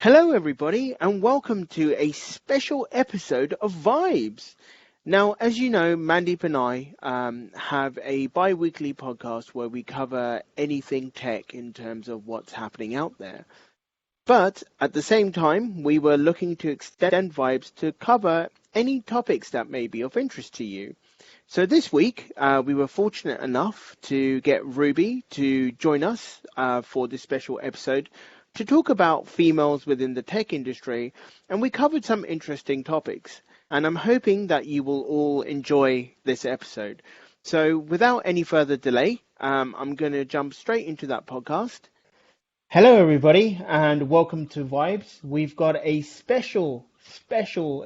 Hello, everybody, and welcome to a special episode of Vibes. Now, as you know, Mandeep and I have a bi-weekly podcast where we cover anything tech in terms of what's happening out there. But at the same time, we were looking to extend Vibes to cover any topics that may be of interest to you. So this week, we were fortunate enough to get Ruby to join us for this special episode to talk about females within the tech industry, and we covered some interesting topics. And I'm hoping that you will all enjoy this episode. So without any further delay, I'm going to jump straight into that podcast. Hello, everybody, and welcome to Vibes. We've got a special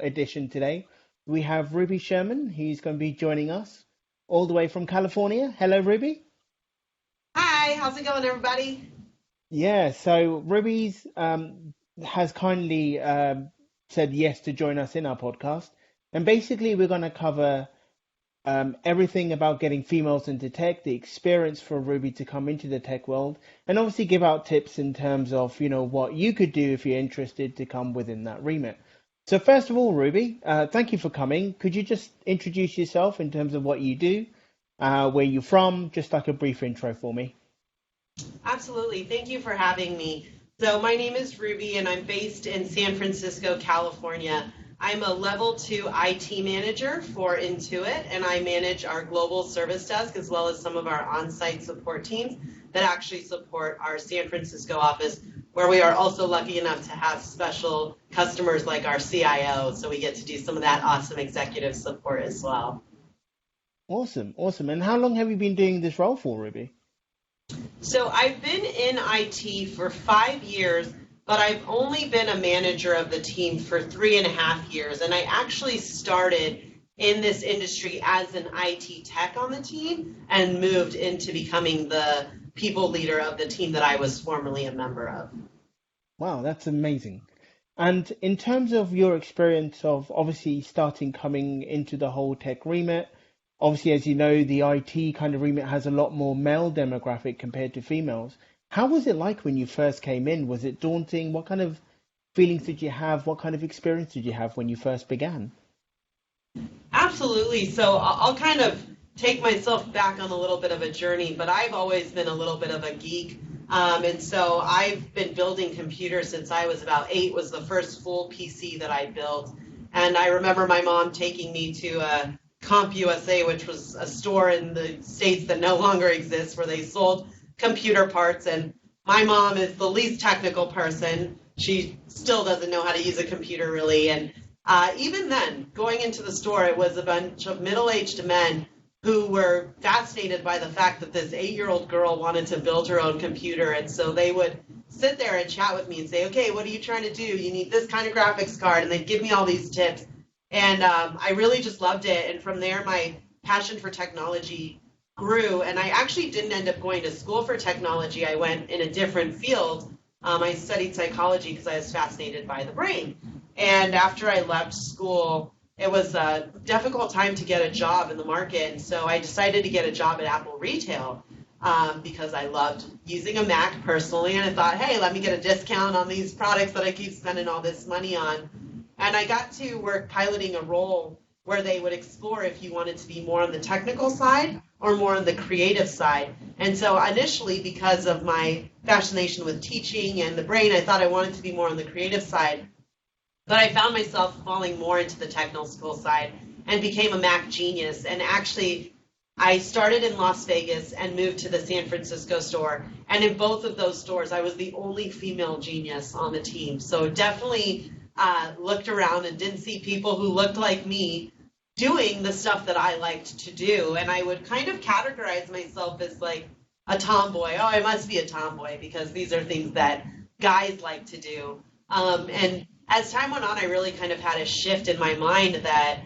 edition today. We have Ruby Sherman. He's going to be joining us all the way from California. Hello, Ruby. Hi, how's it going, everybody? Yeah, so Ruby's has kindly said yes to join us in our podcast. And basically, we're going to cover everything about getting females into tech, the experience for Ruby to come into the tech world, and obviously give out tips in terms of, what you could do if you're interested to come within that remit. So first of all, Ruby, thank you for coming. Could you just introduce yourself in terms of what you do, where you're from, just like a brief intro for me? Absolutely. Thank you for having me. So my name is Ruby, and I'm based in San Francisco, California. I'm a level 2 IT manager for Intuit, and I manage our global service desk as well as some of our on-site support teams that actually support our San Francisco office, where we are also lucky enough to have special customers like our CIO, so we get to do some of that awesome executive support as well. Awesome. And how long have you been doing this role for, Ruby? So I've been in IT for 5 years, but I've only been a manager of the team for 3.5 years. And I actually started in this industry as an IT tech on the team and moved into becoming the people leader of the team that I was formerly a member of. Wow, that's amazing. And in terms of your experience of obviously coming into the whole tech remit, obviously, as you know, the IT kind of remit has a lot more male demographic compared to females. How was it like when you first came in? Was it daunting? What kind of feelings did you have? What kind of experience did you have when you first began? Absolutely. So I'll kind of take myself back on a little bit of a journey, but I've always been a little bit of a geek. And so I've been building computers since I was about 8, was the first full PC that I built. And I remember my mom taking me to CompUSA, which was a store in the States that no longer exists, where they sold computer parts. And my mom is the least technical person. She still doesn't know how to use a computer, really. And even then, going into the store, it was a bunch of middle-aged men who were fascinated by the fact that this 8-year-old girl wanted to build her own computer. And so they would sit there and chat with me and say, okay, what are you trying to do? You need this kind of graphics card. And they'd give me all these tips. And I really just loved it. And from there, my passion for technology grew. And I actually didn't end up going to school for technology. I went in a different field. I studied psychology because I was fascinated by the brain. And after I left school, it was a difficult time to get a job in the market. And so I decided to get a job at Apple Retail because I loved using a Mac personally. And I thought, hey, let me get a discount on these products that I keep spending all this money on. And I got to work piloting a role where they would explore if you wanted to be more on the technical side or more on the creative side. And so initially, because of my fascination with teaching and the brain, I thought I wanted to be more on the creative side. But I found myself falling more into the technical side and became a Mac genius. And actually, I started in Las Vegas and moved to the San Francisco store. And in both of those stores, I was the only female genius on the team. So definitely looked around and didn't see people who looked like me doing the stuff that I liked to do. And I would kind of categorize myself as like a tomboy. Oh, I must be a tomboy because these are things that guys like to do. And as time went on, I really kind of had a shift in my mind that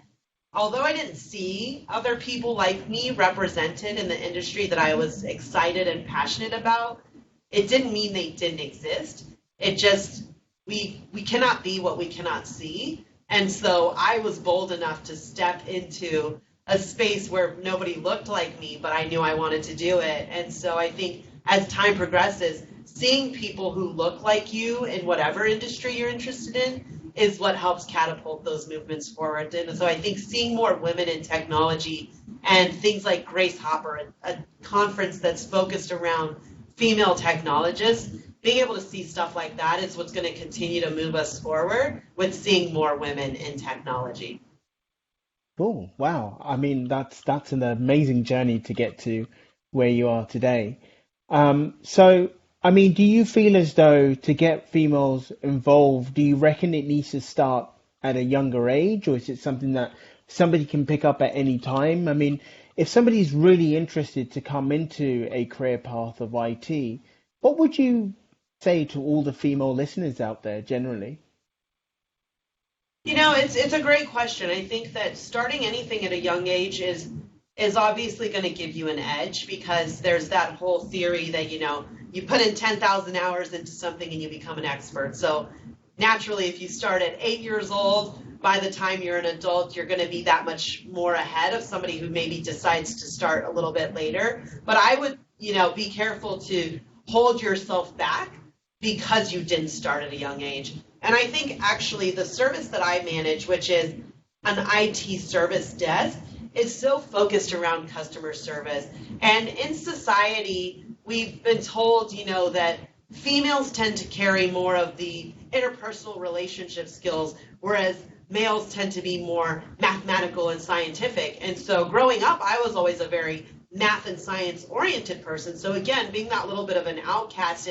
although I didn't see other people like me represented in the industry that I was excited and passionate about, it didn't mean they didn't exist. It just, we cannot be what we cannot see. And so I was bold enough to step into a space where nobody looked like me, but I knew I wanted to do it. And so I think as time progresses, seeing people who look like you in whatever industry you're interested in is what helps catapult those movements forward. And so I think seeing more women in technology and things like Grace Hopper, a conference that's focused around female technologists, being able to see stuff like that is what's going to continue to move us forward with seeing more women in technology. Cool. Wow. I mean, that's an amazing journey to get to where you are today. So, I mean, do you feel as though to get females involved, do you reckon it needs to start at a younger age, or is it something that somebody can pick up at any time? I mean, if somebody's really interested to come into a career path of IT, what would you say to all the female listeners out there generally? It's a great question. I think that starting anything at a young age is obviously going to give you an edge because there's that whole theory that you put in 10,000 hours into something and you become an expert. So naturally, if you start at 8 years old, by the time you're an adult, you're going to be that much more ahead of somebody who maybe decides to start a little bit later. But I would, be careful to hold yourself back because you didn't start at a young age. And I think actually the service that I manage, which is an IT service desk, is so focused around customer service. And in society, we've been told, that females tend to carry more of the interpersonal relationship skills, whereas males tend to be more mathematical and scientific. And so growing up, I was always a very math and science oriented person. So again, being that little bit of an outcast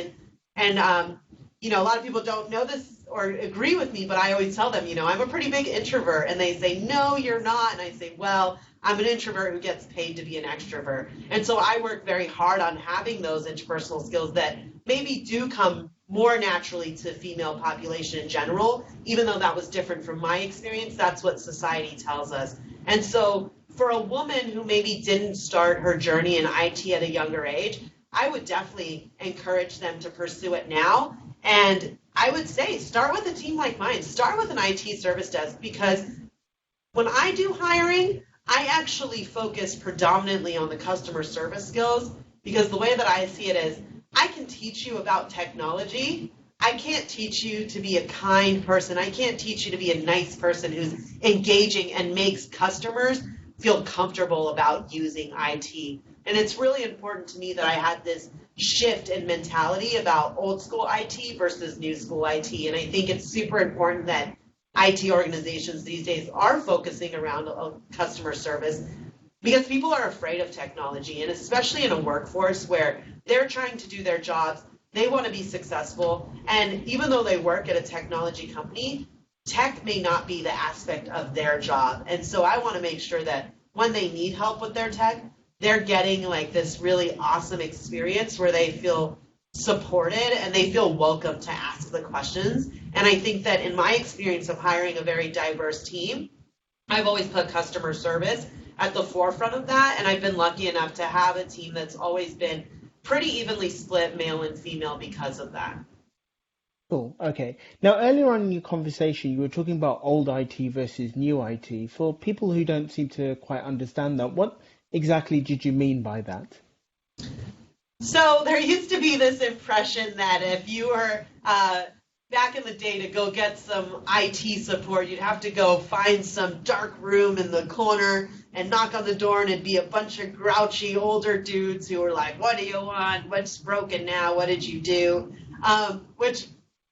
and a lot of people don't know this or agree with me, but I always tell them, I'm a pretty big introvert. And they say, no, you're not. And I say, well, I'm an introvert who gets paid to be an extrovert. And so I work very hard on having those interpersonal skills that maybe do come more naturally to female population in general, even though that was different from my experience. That's what society tells us. And so for a woman who maybe didn't start her journey in IT at a younger age, I would definitely encourage them to pursue it now. And I would say start with a team like mine. Start with an IT service desk because when I do hiring, I actually focus predominantly on the customer service skills because the way that I see it is I can teach you about technology. I can't teach you to be a kind person. I can't teach you to be a nice person who's engaging and makes customers feel comfortable about using IT. And it's really important to me that I had this shift in mentality about old school IT versus new school IT. And I think it's super important that IT organizations these days are focusing around customer service because people are afraid of technology. And especially in a workforce where they're trying to do their jobs, they want to be successful. And even though they work at a technology company, tech may not be the aspect of their job. And so I want to make sure that when they need help with their tech, they're getting like this really awesome experience where they feel supported and they feel welcome to ask the questions. And I think that in my experience of hiring a very diverse team, I've always put customer service at the forefront of that. And I've been lucky enough to have a team that's always been pretty evenly split male and female because of that. Cool. Okay. Now, earlier on in your conversation, you were talking about old IT versus new IT. For people who don't seem to quite understand that, what exactly did you mean by that? So there used to be this impression that if you were back in the day to go get some IT support, you'd have to go find some dark room in the corner and knock on the door, and it'd be a bunch of grouchy older dudes who were like, what do you want? What's broken now? What did you do? Which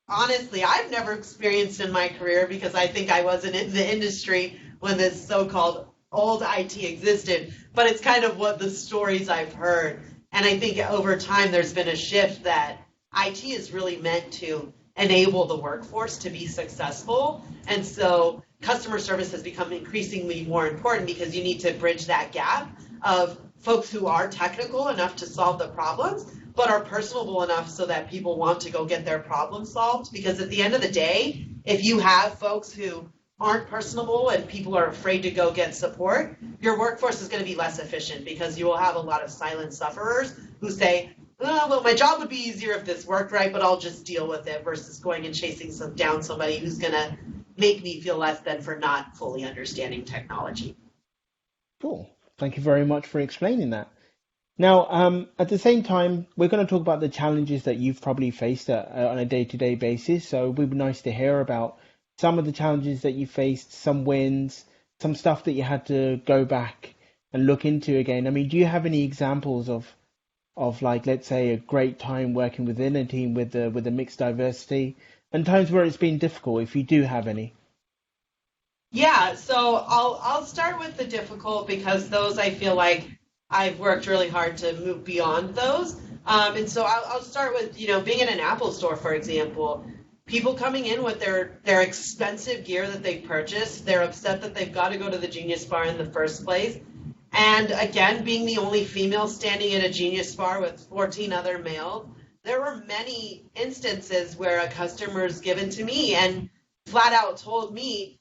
honestly, I've never experienced in my career because I think I wasn't in the industry when this so-called old IT existed, but it's kind of what the stories I've heard. And I think over time there's been a shift that IT is really meant to enable the workforce to be successful. And so customer service has become increasingly more important because you need to bridge that gap of folks who are technical enough to solve the problems, but are personable enough so that people want to go get their problem solved. Because at the end of the day, if you have folks who aren't personable and people are afraid to go get support, your workforce is going to be less efficient because you will have a lot of silent sufferers who say, oh, well, my job would be easier if this worked right, but I'll just deal with it versus going and chasing down somebody who's going to make me feel less than for not fully understanding technology. Cool. Thank you very much for explaining that. Now, at the same time, we're going to talk about the challenges that you've probably faced on a day-to-day basis. So it would be nice to hear about some of the challenges that you faced, some wins, some stuff that you had to go back and look into again. I mean, do you have any examples of like, let's say, a great time working within a team with a mixed diversity, and times where it's been difficult, if you do have any? Yeah, so I'll start with the difficult because those I feel like I've worked really hard to move beyond those. And so I'll start with, being in an Apple store, for example, people coming in with their expensive gear that they purchased, they're upset that they've got to go to the Genius Bar in the first place. And again, being the only female standing at a Genius Bar with 14 other males, there were many instances where a customer's given to me and flat out told me,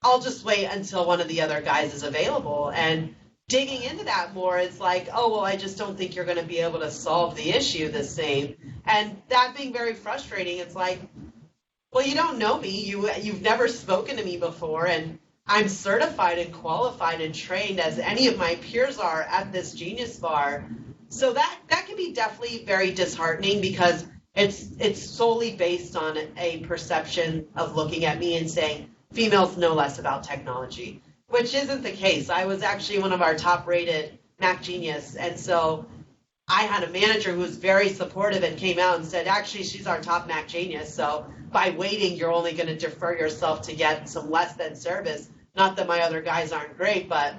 I'll just wait until one of the other guys is available. And digging into that more, it's like, oh, well, I just don't think you're going to be able to solve the issue the same. And that being very frustrating, it's like, well, you don't know me. You've never spoken to me before, and I'm certified and qualified and trained as any of my peers are at this Genius Bar. So that can be definitely very disheartening because it's solely based on a perception of looking at me and saying females know less about technology, which isn't the case. I was actually one of our top rated Mac Genius, and so I had a manager who was very supportive and came out and said, actually, she's our top Mac Genius. So by waiting, you're only going to defer yourself to get some less than service. Not that my other guys aren't great, but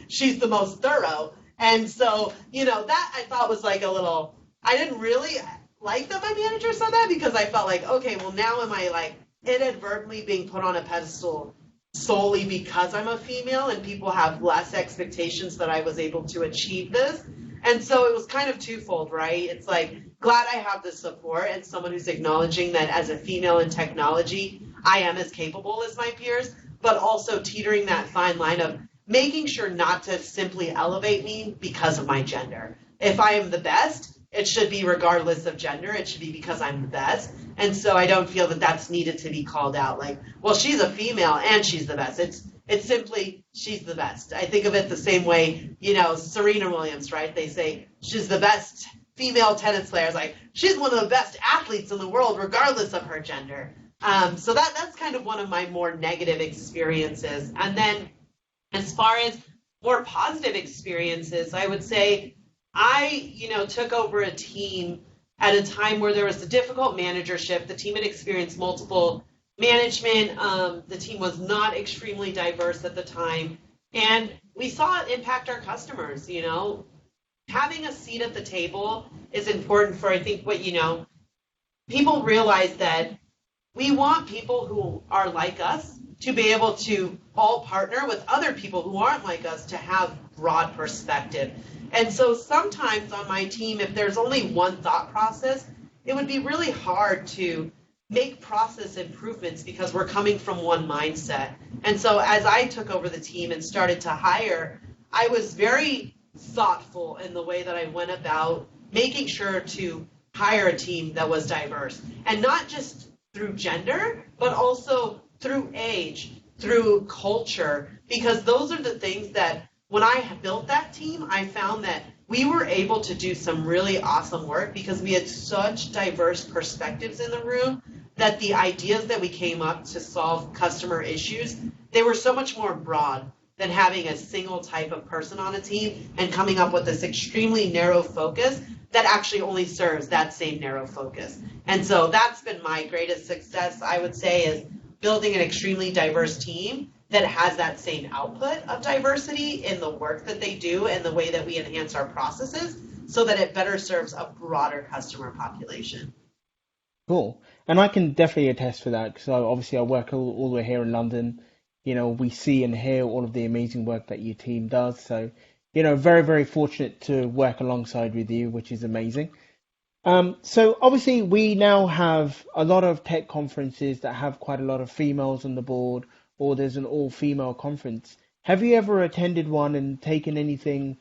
she's the most thorough. And so, that I thought was like a little, I didn't really like that my manager said that because I felt like, okay, well, now am I like inadvertently being put on a pedestal solely because I'm a female and people have less expectations that I was able to achieve this. And so it was kind of twofold, right? It's like, glad I have the support and someone who's acknowledging that as a female in technology, I am as capable as my peers, but also teetering that fine line of making sure not to simply elevate me because of my gender. If I am the best, it should be regardless of gender. It should be because I'm the best. And so I don't feel that that's needed to be called out like, well, she's a female and she's the best. It's simply she's the best. I think of it the same way, Serena Williams, right? They say she's the best female tennis player. It's like she's one of the best athletes in the world, regardless of her gender. So that's kind of one of my more negative experiences. And then as far as more positive experiences, I would say I, took over a team at a time where there was a difficult managership. The team had experienced multiple management. The team was not extremely diverse at the time. And we saw it impact our customers, Having a seat at the table is important for, I think, people realize that we want people who are like us to be able to all partner with other people who aren't like us to have broad perspective. And so sometimes on my team, if there's only one thought process, it would be really hard to make process improvements because we're coming from one mindset. And so as I took over the team and started to hire, I was very thoughtful in the way that I went about making sure to hire a team that was diverse. And not just through gender, but also through age, through culture, because those are the things that when I built that team, I found that we were able to do some really awesome work because we had such diverse perspectives in the room that the ideas that we came up to solve customer issues, they were so much more broad than having a single type of person on a team and coming up with this extremely narrow focus that actually only serves that same narrow focus. And so that's been my greatest success, I would say, is building an extremely diverse team that has that same output of diversity in the work that they do and the way that we enhance our processes so that it better serves a broader customer population. Cool. And I can definitely attest for that because obviously I work all the way here in London. We see and hear all of the amazing work that your team does. So, very, very fortunate to work alongside with you, which is amazing. So obviously we now have a lot of tech conferences that have quite a lot of females on the board, or there's an all-female conference. Have you ever attended one and taken anything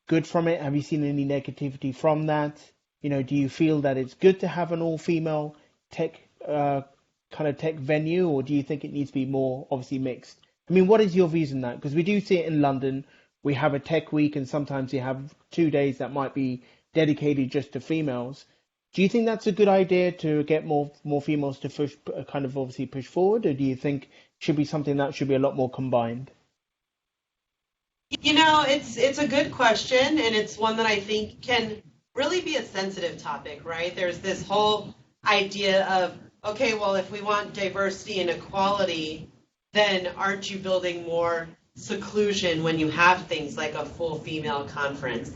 good from it? Have you seen any negativity from that? Do you feel that it's good to have an all-female tech kind of tech venue, or do you think it needs to be more obviously mixed? I mean, what is your views on that? Because we do see it in London we have a tech week and sometimes you have 2 days that might be dedicated just to females. Do you think that's a good idea to get more females to push, kind of obviously push forward, or do you think it should be something that should be a lot more combined? It's a good question, and it's one that I think can really be a sensitive topic, right? There's this whole idea of, okay, well, if we want diversity and equality, then aren't you building more seclusion when you have things like a full female conference?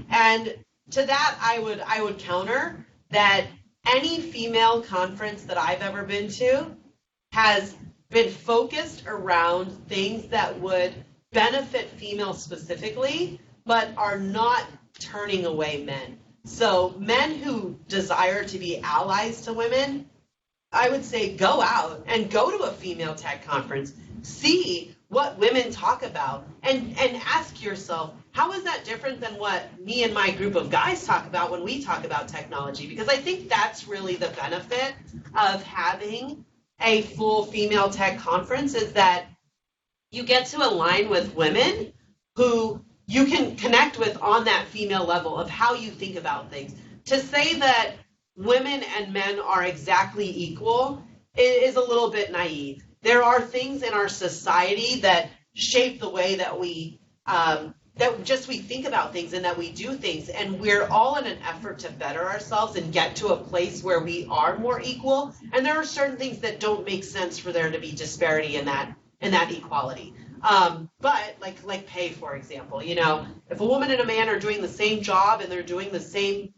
And to that, I would counter that any female conference that I've ever been to has been focused around things that would benefit females specifically, but are not turning away men. So men who desire to be allies to women, I would say go out and go to a female tech conference, see what women talk about, and ask yourself, how is that different than what me and my group of guys talk about when we talk about technology? Because I think that's really the benefit of having a full female tech conference, is that you get to align with women who you can connect with on that female level of how you think about things. To say that women and men are exactly equal is a little bit naive. There are things in our society that shape the way that we we think about things and that we do things, and we're all in an effort to better ourselves and get to a place where we are more equal. And there are certain things that don't make sense for there to be disparity in that equality. But like pay, for example, if a woman and a man are doing the same job and they're doing the same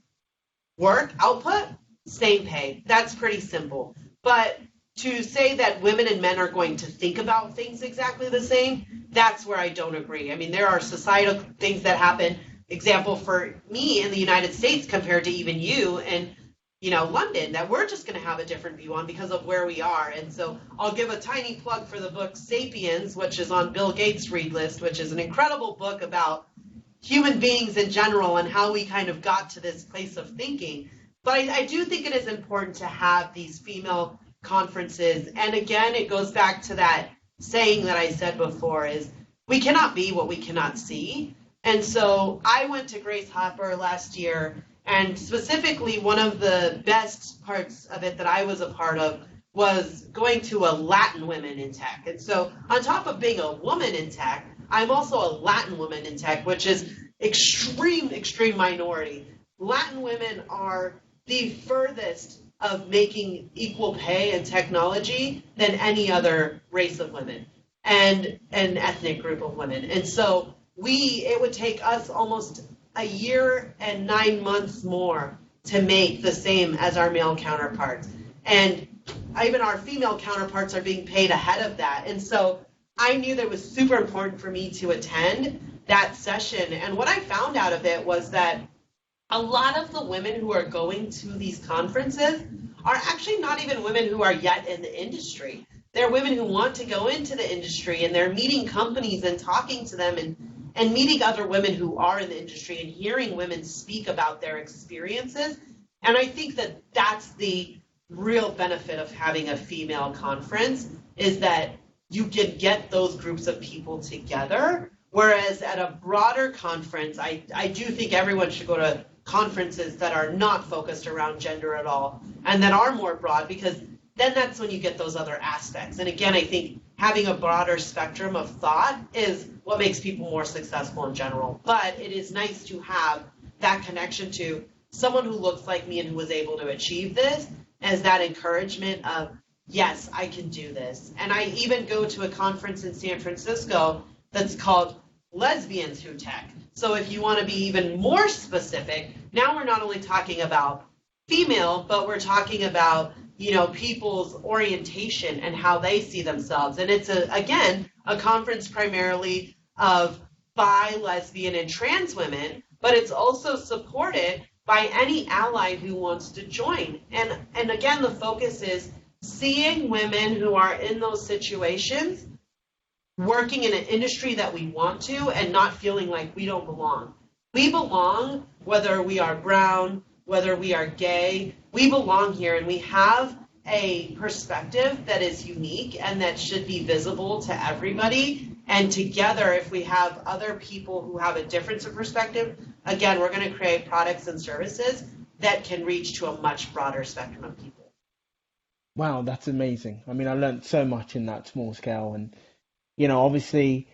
work output, same pay. That's pretty simple. But to say that women and men are going to think about things exactly the same, that's where I don't agree. I mean, there are societal things that happen. Example for me in the United States compared to even you and London, that we're just going to have a different view on because of where we are. And so I'll give a tiny plug for the book Sapiens, which is on Bill Gates' read list, which is an incredible book about human beings in general and how we kind of got to this place of thinking. But I do think it is important to have these female conferences. And again, it goes back to that saying that I said before, is we cannot be what we cannot see. And so I went to Grace Hopper last year, and specifically one of the best parts of it that I was a part of was going to a Latin women in tech. And so on top of being a woman in tech, I'm also a Latin woman in tech, which is extreme minority. Latin women are the furthest of making equal pay in technology than any other race of women and an ethnic group of women. And so it would take us almost a year and 9 months more to make the same as our male counterparts. And even our female counterparts are being paid ahead of that. And so I knew that it was super important for me to attend that session. And what I found out of it was that a lot of the women who are going to these conferences are actually not even women who are yet in the industry. They're women who want to go into the industry, and they're meeting companies and talking to them and meeting other women who are in the industry and hearing women speak about their experiences. And I think that that's the real benefit of having a female conference, is that you can get those groups of people together. Whereas at a broader conference, I do think everyone should go to conferences that are not focused around gender at all and that are more broad, because then that's when you get those other aspects. And again, I think having a broader spectrum of thought is what makes people more successful in general. But it is nice to have that connection to someone who looks like me and who was able to achieve this, as that encouragement of, yes, I can do this. And I even go to a conference in San Francisco that's called Lesbians Who Tech. So if you want to be even more specific, now we're not only talking about female, but we're talking about, people's orientation and how they see themselves. And it's, again, a conference primarily of bi, lesbian, and trans women, but it's also supported by any ally who wants to join. And again, the focus is seeing women who are in those situations working in an industry that we want to and not feeling like we don't belong. We belong, whether we are brown, whether we are gay, we belong here, and we have a perspective that is unique and that should be visible to everybody. And together, if we have other people who have a difference of perspective, again, we're going to create products and services that can reach to a much broader spectrum of people. Wow, that's amazing. I mean, I learned so much in that small scale, and obviously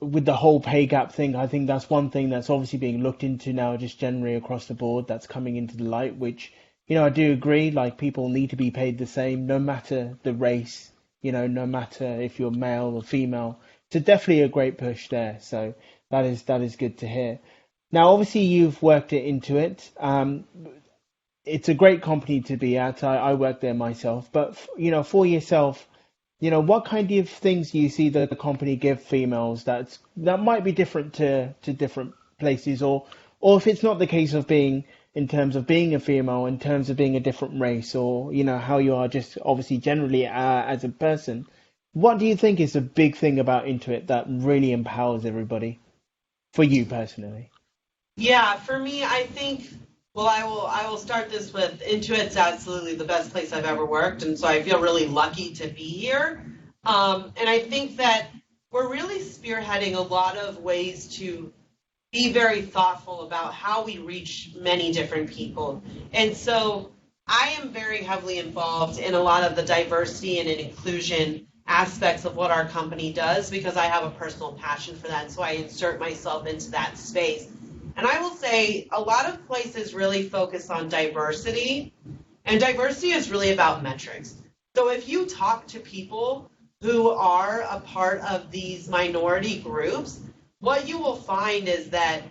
with the whole pay gap thing, I think that's one thing that's obviously being looked into now, just generally across the board, that's coming into the light, which, I do agree, like people need to be paid the same, no matter the race, no matter if you're male or female. So definitely a great push there. So that is good to hear. Now, obviously, you've worked it into it. It's a great company to be at. I work there myself, but for yourself, what kind of things do you see that the company give females that might be different to different places, or if it's not the case of being in terms of being a female, in terms of being a different race, or how you are just obviously generally as a person, what do you think is the big thing about Intuit that really empowers everybody for you personally? Yeah, for me, I think, well, I will start this with Intuit's absolutely the best place I've ever worked, and so I feel really lucky to be here. And I think that we're really spearheading a lot of ways to be very thoughtful about how we reach many different people. And so I am very heavily involved in a lot of the diversity and inclusion aspects of what our company does because I have a personal passion for that. So I insert myself into that space. And I will say a lot of places really focus on diversity, and diversity is really about metrics. So if you talk to people who are a part of these minority groups, what you will find is that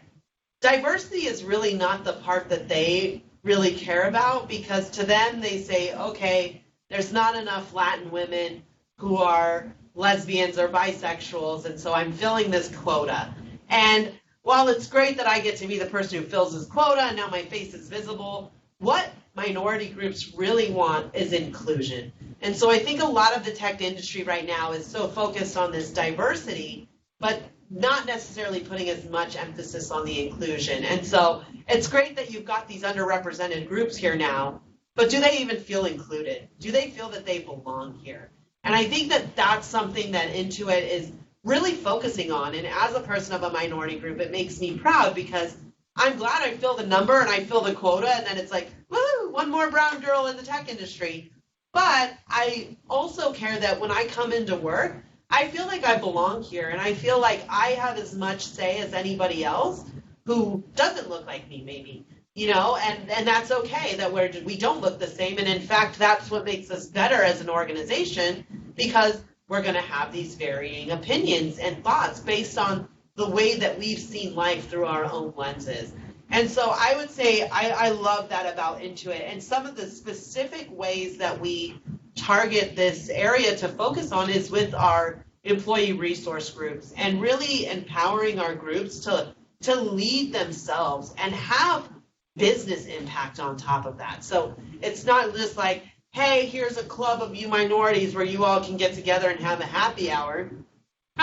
diversity is really not the part that they really care about because to them they say, okay, there's not enough Latin women who are lesbians or bisexuals, and so I'm filling this quota. And while it's great that I get to be the person who fills this quota and now my face is visible, what minority groups really want is inclusion. And so I think a lot of the tech industry right now is so focused on this diversity, but not necessarily putting as much emphasis on the inclusion. And so it's great that you've got these underrepresented groups here now, but do they even feel included? Do they feel that they belong here? And I think that that's something that Intuit is really focusing on. And as a person of a minority group, it makes me proud because I'm glad I fill the number and I fill the quota, and then it's like, woo, one more brown girl in the tech industry. But I also care that when I come into work, I feel like I belong here, and I feel like I have as much say as anybody else who doesn't look like me, maybe, and that's okay that we don't look the same. And in fact, that's what makes us better as an organization because we're going to have these varying opinions and thoughts based on the way that we've seen life through our own lenses. And so I would say I love that about Intuit, and some of the specific ways that we target this area to focus on is with our employee resource groups and really empowering our groups to lead themselves and have business impact on top of that. So it's not just like, hey, here's a club of you minorities where you all can get together and have a happy hour.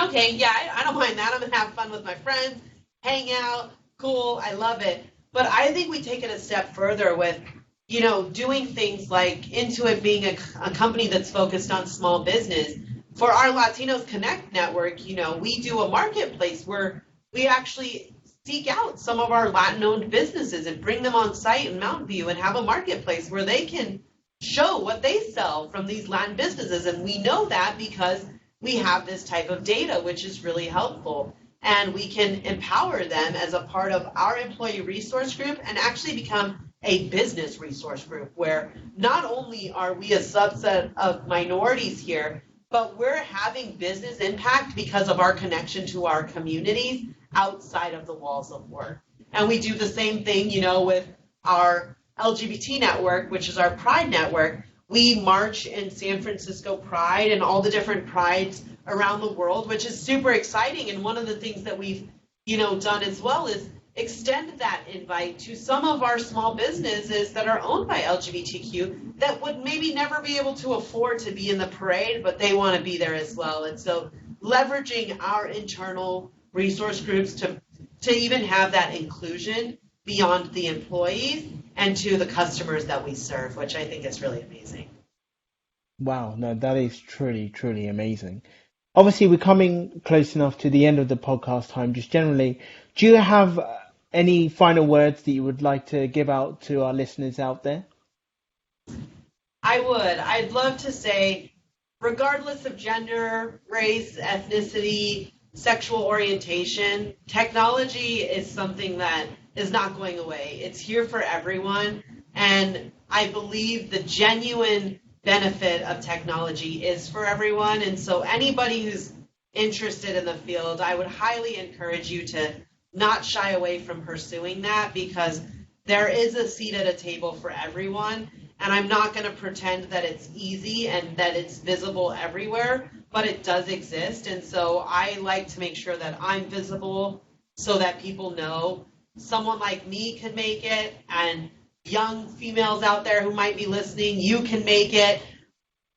Okay, yeah, I don't mind that. I'm going to have fun with my friends, hang out, cool, I love it. But I think we take it a step further with, doing things like Intuit being a company that's focused on small business. For our Latinos Connect network, we do a marketplace where we actually seek out some of our Latin-owned businesses and bring them on site in Mountain View and have a marketplace where they can show what they sell from these Latin businesses. And we know that because we have this type of data, which is really helpful. And we can empower them as a part of our employee resource group and actually become a business resource group where not only are we a subset of minorities here, but we're having business impact because of our connection to our communities outside of the walls of work. And we do the same thing, with our LGBT network, which is our Pride network. We march in San Francisco Pride and all the different prides around the world, which is super exciting. And one of the things that we've, done as well is extend that invite to some of our small businesses that are owned by LGBTQ that would maybe never be able to afford to be in the parade, but they want to be there as well. And so leveraging our internal resource groups to even have that inclusion beyond the employees and to the customers that we serve, which I think is really amazing. Wow, no, that is truly, truly amazing. obviously we're coming close enough to the end of the podcast time. Just generally, do you have any final words that you would like to give out to our listeners out there? I would. I'd love to say, regardless of gender, race, ethnicity, sexual orientation, technology is something that is not going away. It's here for everyone. And I believe the genuine benefit of technology is for everyone. And so, anybody who's interested in the field, I would highly encourage you to not shy away from pursuing that, because there is a seat at a table for everyone. And I'm not going to pretend that it's easy and that it's visible everywhere, but it does exist. And so I like to make sure that I'm visible so that people know someone like me can make it, and young females out there who might be listening, you can make it.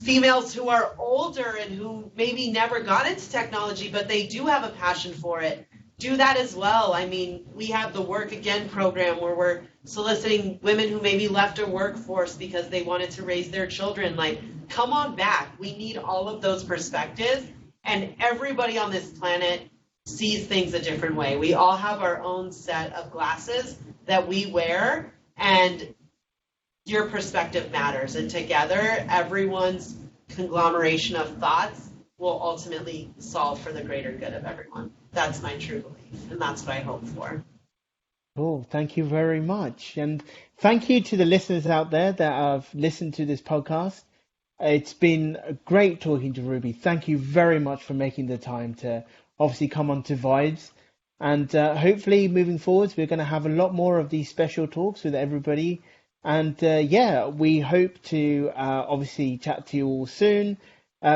Females who are older and who maybe never got into technology, but they do have a passion for it, do that as well. I mean, we have the Work Again program where we're soliciting women who maybe left a workforce because they wanted to raise their children. Like, come on back. We need all of those perspectives. And everybody on this planet sees things a different way. We all have our own set of glasses that we wear, and your perspective matters. And together, everyone's conglomeration of thoughts will ultimately solve for the greater good of everyone. That's my true belief, and that's what I hope for. Oh, thank you very much. And thank you to the listeners out there that have listened to this podcast. It's been great talking to Ruby. Thank you very much for making the time to obviously come on to Vibes. And hopefully moving forwards, we're going to have a lot more of these special talks with everybody. And yeah, we hope to obviously chat to you all soon.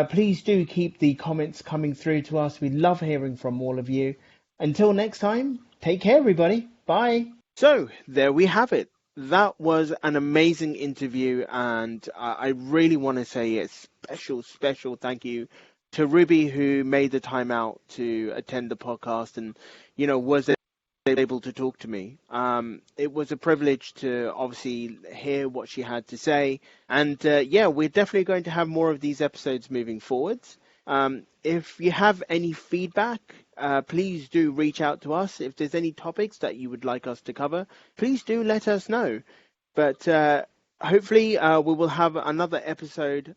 Please do keep the comments coming through to us. We love hearing from all of you. Until next time, take care, everybody. Bye. So there we have it. That was an amazing interview, and I really want to say a special thank you to Ruby, who made the time out to attend the podcast and, was able to talk to me. It was a privilege to obviously hear what she had to say. And yeah, we're definitely going to have more of these episodes moving forwards. If you have any feedback, please do reach out to us. If there's any topics that you would like us to cover, please do let us know. But hopefully we will have another episode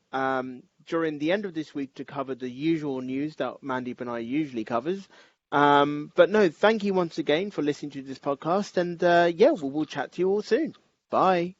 during the end of this week to cover the usual news that Mandeep and I usually covers. But no, thank you once again for listening to this podcast. And yeah, we'll chat to you all soon. Bye.